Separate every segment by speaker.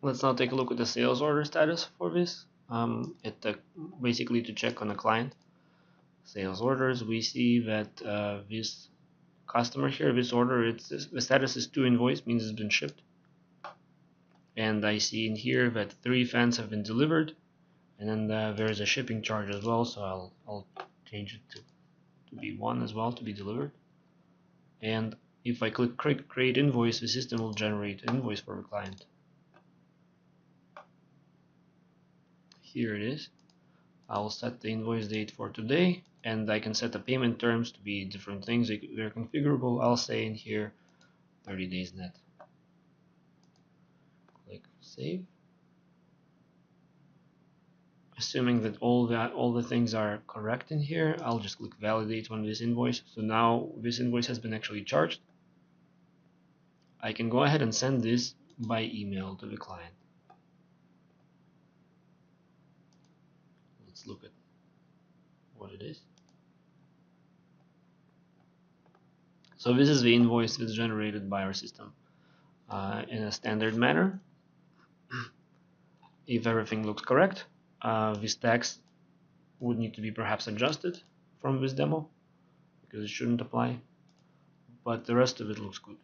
Speaker 1: Let's now take a look at the sales order status for this. Basically to check on the client sales orders, we see that this customer here, this order, the status is to invoice, means it's been shipped. And I see in here that 3 fans have been delivered, and then there's a shipping charge as well, so I'll change it to be 1 as well, to be delivered. And if I click create invoice, the system will generate an invoice for the client. Here it is. I'll set the invoice date for today, and I can set the payment terms to be different things. They're configurable. I'll say in here 30 days net. Click save. Assuming that all the things are correct in here, I'll just click validate on this invoice. So now this invoice has been actually charged. I can go ahead and send this by email to the client. Let's look at what it is. So this is the invoice that's generated by our system in a standard manner. If everything looks correct, this tax would need to be perhaps adjusted from this demo because it shouldn't apply, but the rest of it looks good.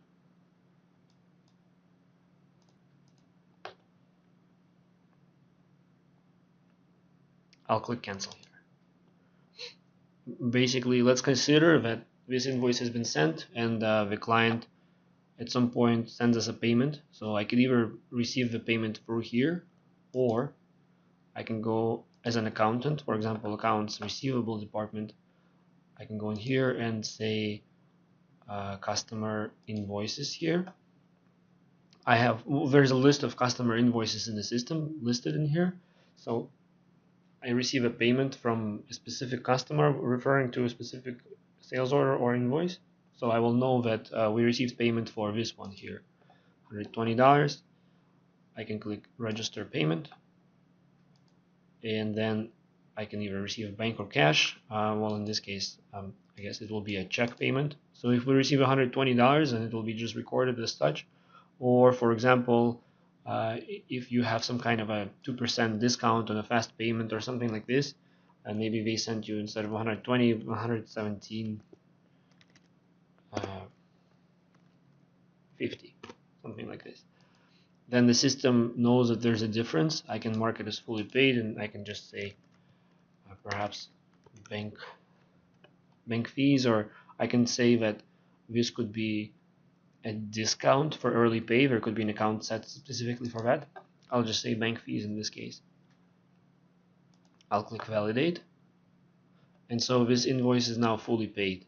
Speaker 1: I'll click cancel here. Basically, let's consider that this invoice has been sent and the client at some point sends us a payment. So I could either receive the payment through here, or I can go as an accountant, for example, accounts receivable department. I can go in here and say customer invoices here. There's a list of customer invoices in the system listed in here. So I receive a payment from a specific customer referring to a specific sales order or invoice. So I will know that we received payment for this one here, $120. I can click register payment, and then I can either receive bank or cash. Well, in this case, I guess it will be a check payment. So if we receive $120, then it will be just recorded as such. Or for example, if you have some kind of a 2% discount on a fast payment or something like this, and maybe they sent you, instead of 120, 117, 50, something like this, then the system knows that there's a difference. I can mark it as fully paid, and I can just say perhaps bank fees, or I can say that this could be a discount for early pay. There could be an account set specifically for that. I'll just say bank fees in this case. I'll click validate, and so this invoice is now fully paid.